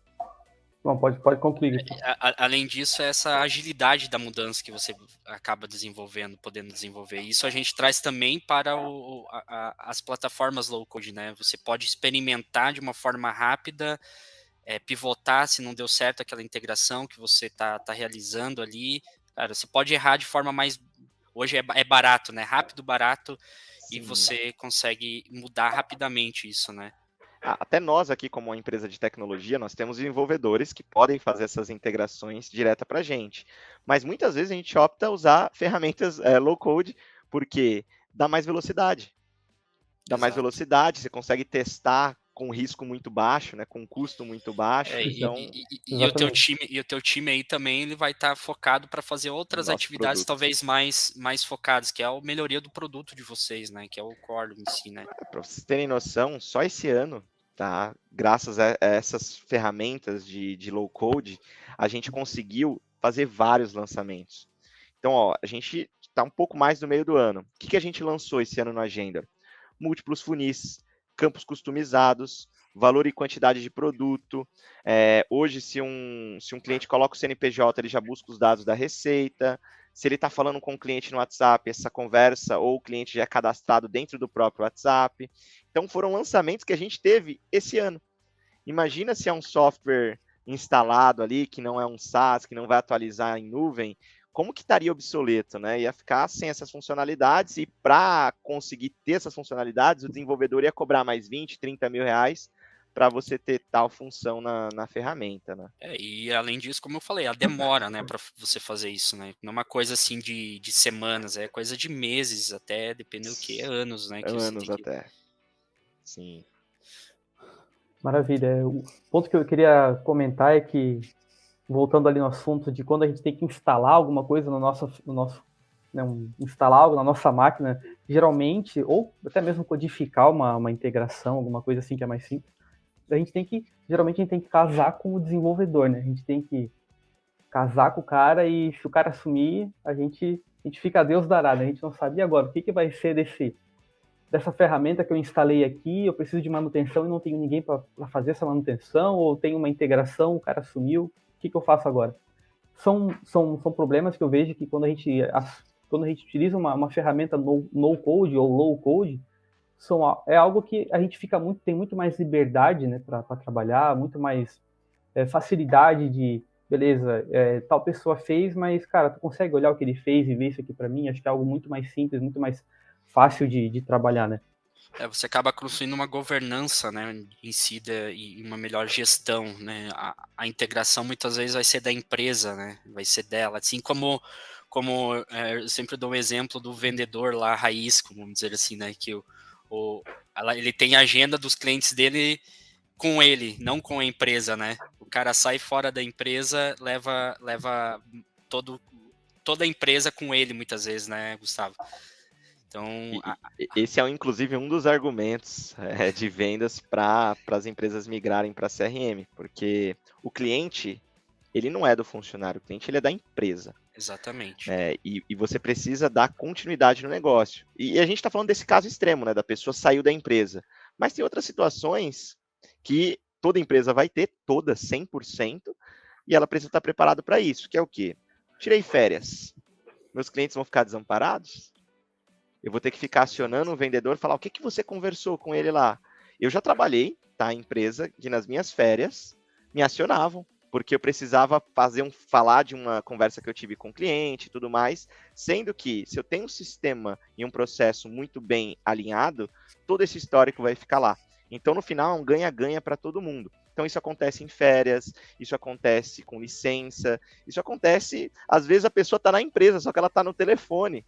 Não, pode concluir. além disso, é essa agilidade da mudança que você acaba desenvolvendo, podendo desenvolver. Isso a gente traz também para as plataformas low code, né? Você pode experimentar de uma forma rápida, pivotar se não deu certo aquela integração que você tá realizando ali. Cara, você pode errar de forma mais. Hoje é barato, né? Rápido, barato, Sim. e você consegue mudar rapidamente isso, né? Até nós aqui, como uma empresa de tecnologia, nós temos desenvolvedores que podem fazer essas integrações direta para a gente. Mas muitas vezes a gente opta usar ferramentas low code porque dá mais velocidade. Dá mais Exato. velocidade, você consegue testar com risco muito baixo, né, com custo muito baixo. Então, E o teu time aí também ele vai estar focado para fazer outras nosso atividades produto. talvez mais focadas, que é a melhoria do produto de vocês, né? Que é o core em si, né? Para vocês terem noção, só esse ano, tá? Graças a essas ferramentas de low code, a gente conseguiu fazer vários lançamentos. Então, ó, a gente está um pouco mais no meio do ano. O que a gente lançou esse ano no Agenda? Múltiplos funis, campos customizados, valor e quantidade de produto. Hoje, se um cliente coloca o CNPJ, ele já busca os dados da receita. se ele está falando com o cliente no WhatsApp, essa conversa ou o cliente já é cadastrado dentro do próprio WhatsApp. Então, foram lançamentos que a gente teve esse ano. Imagina se é um software instalado ali, que não é um SaaS, que não vai atualizar em nuvem, como que estaria obsoleto, né? Ia ficar sem essas funcionalidades e para conseguir ter essas funcionalidades, o desenvolvedor ia cobrar mais 20, 30 mil reais para você ter tal função na ferramenta, né? E além disso, como eu falei, a demora, né, para você fazer isso, né? Não é uma coisa assim de semanas, é coisa de meses, até dependendo do que, anos, né, que você Anos tem que. até. Sim. Maravilha. O ponto que eu queria comentar é que, voltando ali no assunto de quando a gente tem que instalar alguma coisa no nosso né, instalar algo na nossa máquina, geralmente, ou até mesmo codificar uma integração, alguma coisa assim que é mais simples, geralmente a gente tem que casar com o desenvolvedor, né? A gente tem que casar com o cara e se o cara sumir, a gente fica a Deus dará, né? A gente não sabe agora o que vai ser dessa ferramenta que eu instalei aqui, eu preciso de manutenção e não tenho ninguém para fazer essa manutenção, ou tem uma integração, o cara sumiu, o que eu faço agora? São problemas que eu vejo que quando a gente utiliza uma ferramenta no code ou low code, é algo que a gente tem muito mais liberdade, né, para trabalhar, muito mais facilidade de, beleza, tal pessoa fez, mas, cara, tu consegue olhar o que ele fez e ver isso aqui para mim? Acho que é algo muito mais simples, muito mais fácil de trabalhar, né? Você acaba construindo uma governança, né, em si e uma melhor gestão, né? A integração muitas vezes vai ser da empresa, né? Vai ser dela, assim como eu sempre dou um exemplo do vendedor lá raiz, como dizer assim, né? Que ele tem a agenda dos clientes dele com ele, não com a empresa, né? O cara sai fora da empresa, leva toda a empresa com ele muitas vezes, né, Gustavo? Então, Esse é, inclusive, um dos argumentos de vendas para as empresas migrarem para CRM, porque o cliente, ele não é do funcionário, o cliente ele é da empresa. exatamente. E você precisa dar continuidade no negócio. E a gente está falando desse caso extremo, né, da pessoa saiu da empresa. Mas tem outras situações que toda empresa vai ter, toda, 100%, e ela precisa estar preparada para isso, que é o quê? Tirei férias. Meus clientes vão ficar desamparados? Eu vou ter que ficar acionando o vendedor, falar o que você conversou com ele lá. Eu já trabalhei, tá, em empresa que nas minhas férias me acionavam, porque eu precisava falar de uma conversa que eu tive com o cliente e tudo mais, sendo que se eu tenho um sistema e um processo muito bem alinhado, todo esse histórico vai ficar lá. Então, no final, é um ganha-ganha para todo mundo. Então, isso acontece em férias, isso acontece com licença, isso acontece, às vezes a pessoa está na empresa, só que ela está no telefone.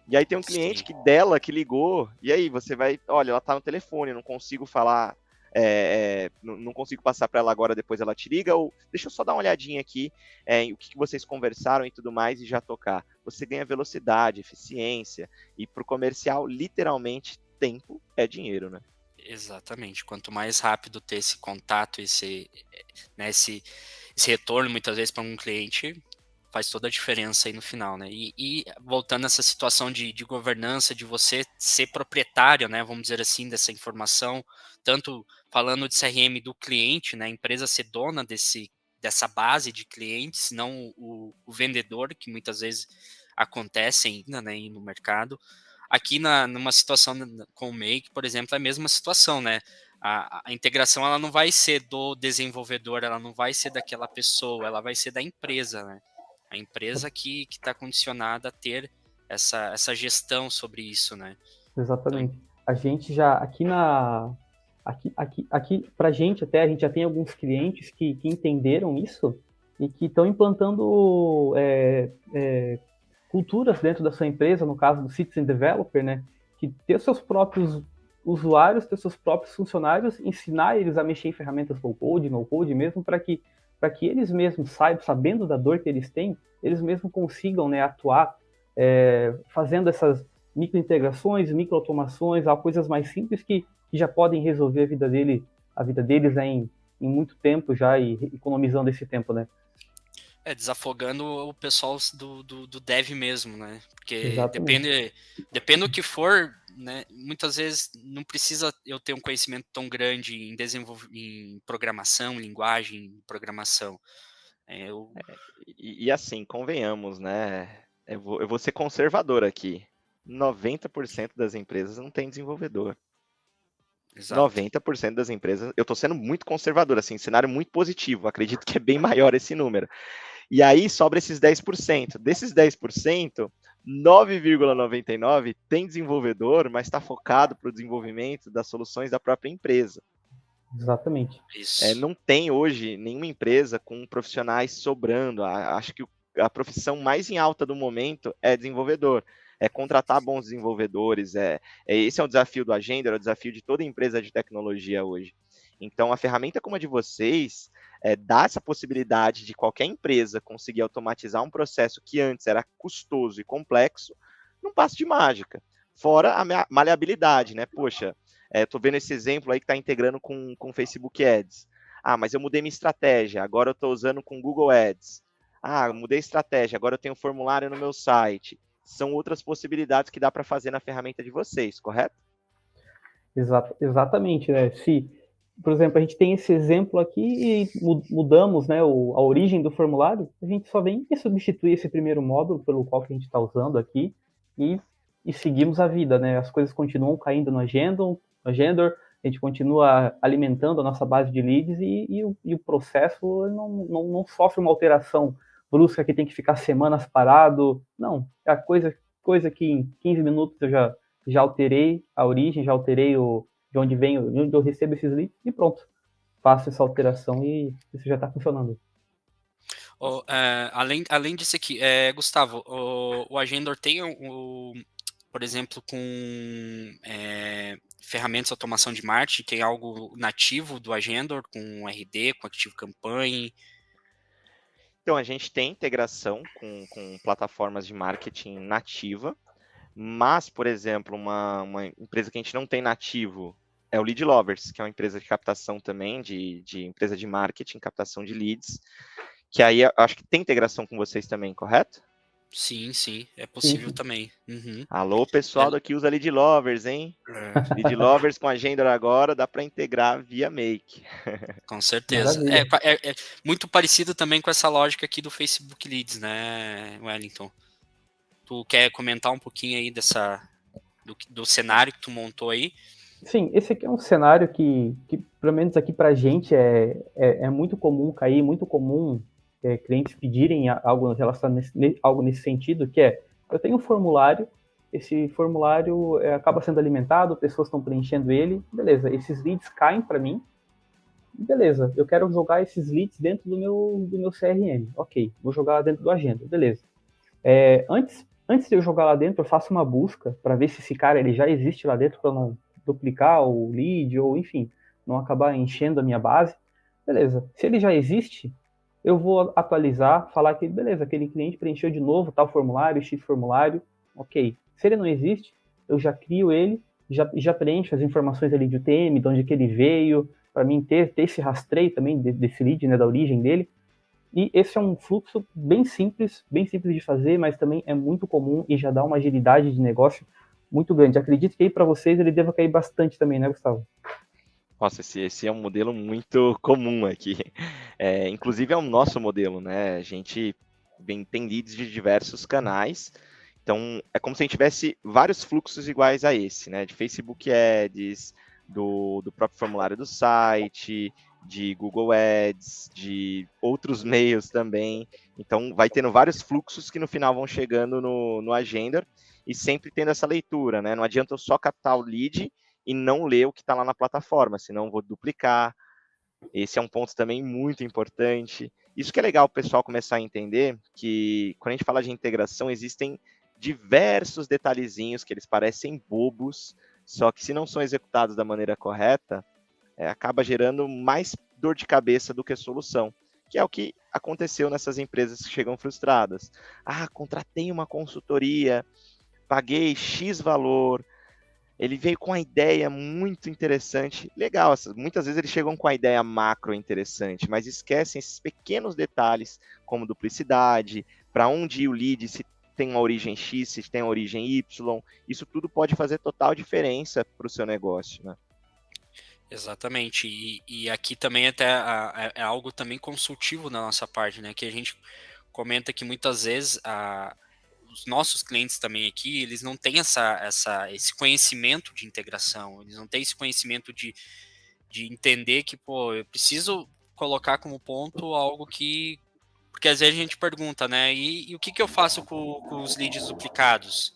E aí tem um cliente que ligou, e aí você vai, olha, ela tá no telefone, eu não consigo falar, não consigo passar para ela agora, depois ela te liga, ou deixa eu só dar uma olhadinha aqui em o que vocês conversaram e tudo mais e já tocar. Você ganha velocidade, eficiência, e pro comercial, literalmente, tempo é dinheiro, né? Exatamente. Quanto mais rápido ter esse contato, esse retorno, muitas vezes, para um cliente, faz toda a diferença aí no final, né? E voltando nessa situação de governança, de você ser proprietário, né? Vamos dizer assim, dessa informação, tanto falando de CRM do cliente, né? A empresa ser dona dessa base de clientes, não o vendedor, que muitas vezes acontece ainda, né? No mercado. Aqui numa situação com o Make, por exemplo, é a mesma situação, né? A integração ela não vai ser do desenvolvedor, ela não vai ser daquela pessoa, ela vai ser da empresa, né? A empresa que está condicionada a ter essa gestão sobre isso, né? Exatamente. A gente já, aqui pra gente até, a gente já tem alguns clientes que entenderam isso e que estão implantando culturas dentro da sua empresa, no caso do Citizen Developer, né? Que ter seus próprios usuários, ter seus próprios funcionários, ensinar eles a mexer em ferramentas low code, no code mesmo, para que eles mesmos sabendo da dor que eles têm, eles mesmos consigam, né, atuar fazendo essas microintegrações, microautomações, coisas mais simples que já podem resolver a vida deles, né, em muito tempo já e economizando esse tempo, né? Desafogando o pessoal do dev mesmo, né? Porque Exatamente. depende do que for, né? Muitas vezes não precisa eu ter um conhecimento tão grande em programação, linguagem, programação. E assim, convenhamos, né? eu vou ser conservador aqui. 90% das empresas não tem desenvolvedor. Exato. 90% das empresas, eu estou sendo muito conservador, assim, cenário muito positivo, acredito que é bem maior esse número. E aí sobra esses 10%. Desses 10%, 9,99% tem desenvolvedor, mas está focado para o desenvolvimento das soluções da própria empresa. Exatamente. Isso. Não tem hoje nenhuma empresa com profissionais sobrando. Acho que a profissão mais em alta do momento é desenvolvedor. É contratar bons desenvolvedores. Esse é o desafio do Agender, é o desafio de toda empresa de tecnologia hoje. Então, a ferramenta como a de vocês dá essa possibilidade de qualquer empresa conseguir automatizar um processo que antes era custoso e complexo num passo de mágica. Fora a maleabilidade, né? Poxa, estou vendo esse exemplo aí que está integrando com Facebook Ads. Ah, mas eu mudei minha estratégia, agora eu estou usando com Google Ads. Ah, mudei a estratégia, agora eu tenho um formulário no meu site. São outras possibilidades que dá para fazer na ferramenta de vocês, correto? Exatamente, né? Se, por exemplo, a gente tem esse exemplo aqui e mudamos, né, a origem do formulário, a gente só vem e substitui esse primeiro módulo pelo qual que a gente está usando aqui e, e seguimos a vida, né? As coisas continuam caindo no Agender, a gente continua alimentando a nossa base de leads e o processo não sofre uma alteração brusca que tem que ficar semanas parado. Não, é a coisa que em 15 minutos eu já alterei a origem, já alterei de onde vem, de onde eu recebo esses leads e pronto. Faço essa alteração e isso já está funcionando. Além disso aqui, Gustavo, o Agendor tem, por exemplo, com ferramentas de automação de marketing, tem algo nativo do Agendor, com RD, com Active Campaign? Então, a gente tem integração com plataformas de marketing nativa, mas, por exemplo, uma empresa que a gente não tem nativo é o Lead Lovers, que é uma empresa de captação também, de empresa de marketing, captação de leads, que aí acho que tem integração com vocês também, correto? Sim, é possível Sim. também. Uhum. Alô, pessoal daqui usa Lead Lovers, hein? Lead Lovers com Agender agora dá para integrar via Make. Com certeza. É muito parecido também com essa lógica aqui do Facebook Leads, né, Wellington? Tu quer comentar um pouquinho aí do cenário que tu montou aí? Sim, esse aqui é um cenário que pelo menos aqui para a gente, é muito comum cair, muito comum clientes pedirem algo relacionado algo nesse sentido, que é, eu tenho um formulário, esse formulário acaba sendo alimentado, pessoas estão preenchendo ele, beleza, esses leads caem para mim, beleza, eu quero jogar esses leads dentro do meu CRM, ok, vou jogar lá dentro do Agenda, beleza. Antes de eu jogar lá dentro, eu faço uma busca para ver se esse cara ele já existe lá dentro, para não duplicar o lead ou, enfim, não acabar enchendo a minha base. Beleza. Se ele já existe, eu vou atualizar, falar que, beleza, aquele cliente preencheu de novo tal formulário, X formulário, ok. Se ele não existe, eu já crio ele, já preencho as informações ali de UTM, de onde que ele veio, para mim ter esse rastreio também desse lead, né, da origem dele. E esse é um fluxo bem simples de fazer, mas também é muito comum e já dá uma agilidade de negócio muito grande. Acredito que aí para vocês ele deva cair bastante também, né, Gustavo? Nossa, esse é um modelo muito comum aqui. Inclusive é o nosso modelo, né? A gente tem leads de diversos canais, então é como se a gente tivesse vários fluxos iguais a esse, né? De Facebook Ads, do próprio formulário do site, de Google Ads, de outros meios também. Então vai tendo vários fluxos que no final vão chegando no Agender e sempre tendo essa leitura, né? Não adianta eu só captar o lead e não ler o que está lá na plataforma, senão vou duplicar. Esse é um ponto também muito importante. Isso que é legal o pessoal começar a entender, que quando a gente fala de integração, existem diversos detalhezinhos que eles parecem bobos, só que se não são executados da maneira correta, acaba gerando mais dor de cabeça do que solução, que é o que aconteceu nessas empresas que chegam frustradas. Ah, contratei uma consultoria, paguei X valor, ele veio com uma ideia muito interessante, legal, muitas vezes eles chegam com a ideia macro interessante, mas esquecem esses pequenos detalhes, como duplicidade, para onde ir o lead, se tem uma origem X, se tem uma origem Y, isso tudo pode fazer total diferença para o seu negócio, né? Exatamente, e aqui também até é algo também consultivo na nossa parte, né, que a gente comenta que muitas vezes os nossos clientes também aqui, eles não têm esse conhecimento de integração, eles não têm esse conhecimento de entender que, pô, eu preciso colocar como ponto algo que... Porque às vezes a gente pergunta, né, e o que eu faço com os leads duplicados?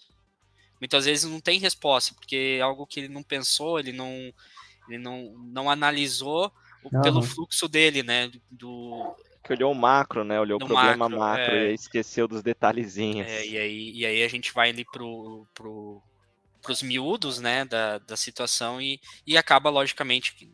Muitas vezes não tem resposta, porque é algo que ele não pensou, ele não analisou pelo fluxo dele, né, que olhou o macro, né? Olhou o problema macro e aí esqueceu dos detalhezinhos. E aí a gente vai ali pros miúdos, né, da situação e acaba, logicamente,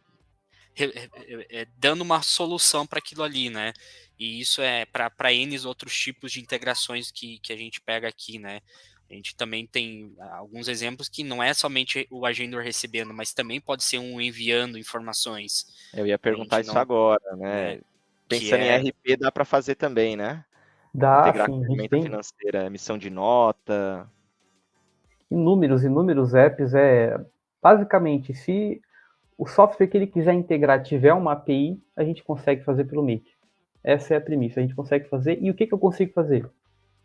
dando uma solução para aquilo ali, né? E isso é para N outros tipos de integrações que a gente pega aqui, né? A gente também tem alguns exemplos que não é somente o agendor recebendo, mas também pode ser um enviando informações. Eu ia perguntar isso agora, né? Pensando em RP, dá para fazer também, né? Dá, integrar sim. com ferramenta financeira, emissão de nota. Inúmeros apps. Basicamente, se o software que ele quiser integrar tiver uma API, a gente consegue fazer pelo Make. Essa é a premissa, a gente consegue fazer. E o que eu consigo fazer?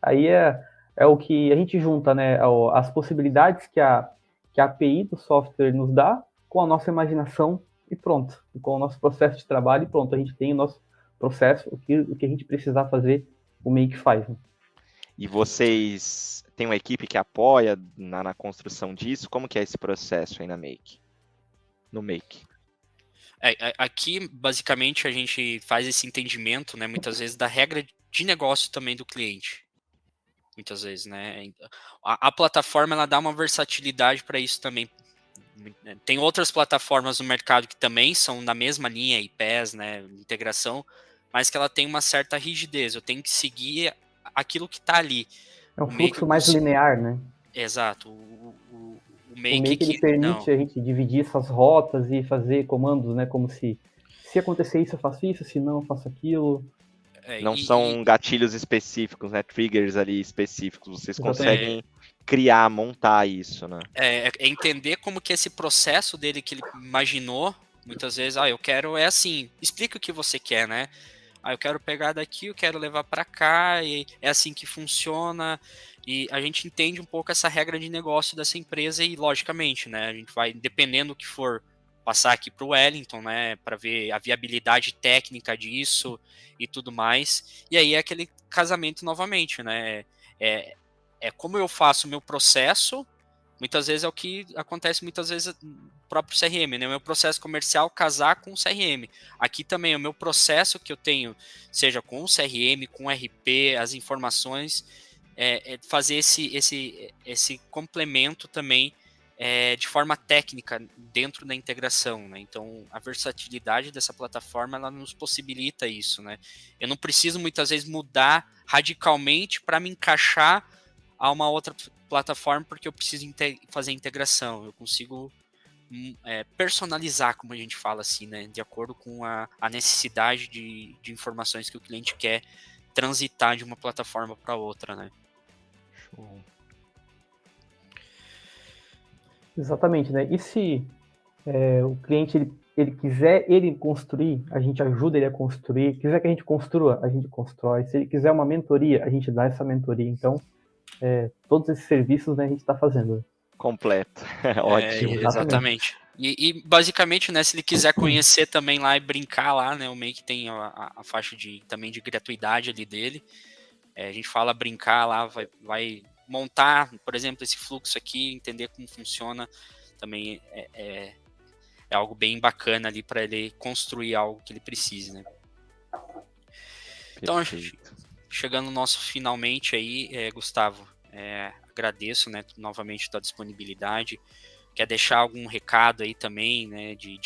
Aí é o que a gente junta, né? As possibilidades que a API do software nos dá com a nossa imaginação e pronto. E com o nosso processo de trabalho e pronto. A gente tem o nosso processo, o que a gente precisar fazer, o Make faz. Né? E vocês têm uma equipe que apoia na construção disso? Como que é esse processo aí no Make? Aqui, basicamente, a gente faz esse entendimento, né, muitas vezes, da regra de negócio também do cliente. Muitas vezes, né? A plataforma, ela dá uma versatilidade para isso também. Tem outras plataformas no mercado que também são na mesma linha, IPaaS, né, integração, mas que ela tem uma certa rigidez. Eu tenho que seguir aquilo que está ali. É um fluxo mais linear, né? Exato. O Make ele permite a gente dividir essas rotas e fazer comandos, né? Como se acontecer isso, eu faço isso, se não, eu faço aquilo. Não são gatilhos específicos, né? Triggers ali específicos. Vocês conseguem criar, montar isso, né? É entender como que esse processo dele que ele imaginou, muitas vezes, eu quero, é assim, explica o que você quer, né? Eu quero pegar daqui, eu quero levar para cá, e é assim que funciona. E a gente entende um pouco essa regra de negócio dessa empresa e, logicamente, né, a gente vai, dependendo do que for, passar aqui para o Wellington, né, para ver a viabilidade técnica disso e tudo mais. E aí é aquele casamento novamente, né? É como eu faço o meu processo. Muitas vezes é o que acontece muitas vezes no próprio CRM, né? O meu processo comercial casar com o CRM. Aqui também o meu processo que eu tenho, seja com o CRM, com o RP, as informações, fazer esse complemento também de forma técnica dentro da integração, né? Então, a versatilidade dessa plataforma, ela nos possibilita isso, né? Eu não preciso muitas vezes mudar radicalmente para me encaixar a uma outra plataforma porque eu preciso fazer integração. Eu consigo personalizar, como a gente fala assim, né? De acordo com a necessidade de informações que o cliente quer transitar de uma plataforma para outra, né? Show. Exatamente, né? E se o cliente ele quiser ele construir, a gente ajuda ele a construir. Quiser que a gente construa, a gente constrói. Se ele quiser uma mentoria, a gente dá essa mentoria. Então, todos esses serviços, né, a gente está fazendo. Completo. Ótimo. Exatamente. E basicamente, né, se ele quiser conhecer também lá e brincar lá, né, o Make tem a faixa também de gratuidade ali dele. A gente fala brincar lá, vai montar, por exemplo, esse fluxo aqui, entender como funciona, também é algo bem bacana ali para ele construir algo que ele precise, né? Então, chegando no nosso finalmente aí, Gustavo, agradeço, né, novamente a tua disponibilidade. Quer deixar algum recado aí também, né, de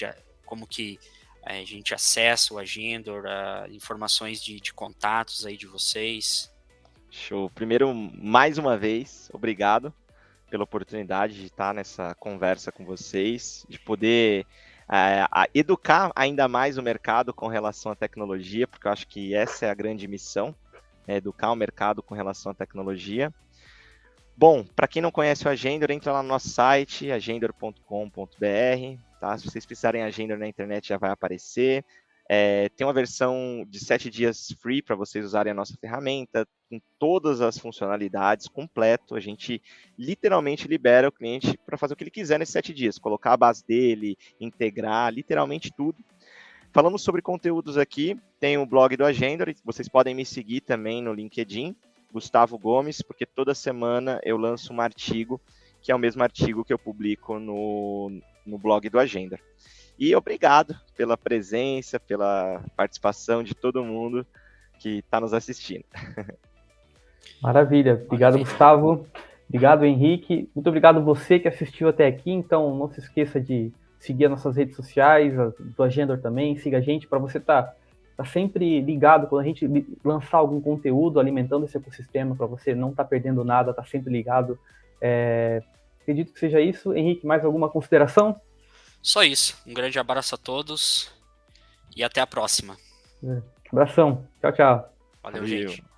como que a gente acessa o Agendor, informações de contatos aí de vocês? Show. Primeiro, mais uma vez, obrigado pela oportunidade de estar nessa conversa com vocês, de poder educar ainda mais o mercado com relação à tecnologia, porque eu acho que essa é a grande missão, educar o mercado com relação à tecnologia. Bom, para quem não conhece o Agendor, entra lá no nosso site, agendor.com.br, tá? Se vocês precisarem Agendor na internet, já vai aparecer. Tem uma versão de 7 dias free para vocês usarem a nossa ferramenta, com todas as funcionalidades, completo. A gente literalmente libera o cliente para fazer o que ele quiser nesses 7 dias, colocar a base dele, integrar, literalmente tudo. Falamos sobre conteúdos aqui, tem o blog do Agendor, vocês podem me seguir também no LinkedIn, Gustavo Gomes, porque toda semana eu lanço um artigo, que é o mesmo artigo que eu publico no blog do Agendor. E obrigado pela presença, pela participação de todo mundo que está nos assistindo. Maravilha. Obrigado, Gustavo. Obrigado, Henrique. Muito obrigado você que assistiu até aqui. Então, não se esqueça de seguir as nossas redes sociais, do Agendor também. Siga a gente para você estar sempre ligado quando a gente lançar algum conteúdo, alimentando esse ecossistema, para você não estar perdendo nada, estar sempre ligado. Acredito que seja isso. Henrique, mais alguma consideração? Só isso. Um grande abraço a todos e até a próxima. Abração. Tchau, tchau. Valeu, gente.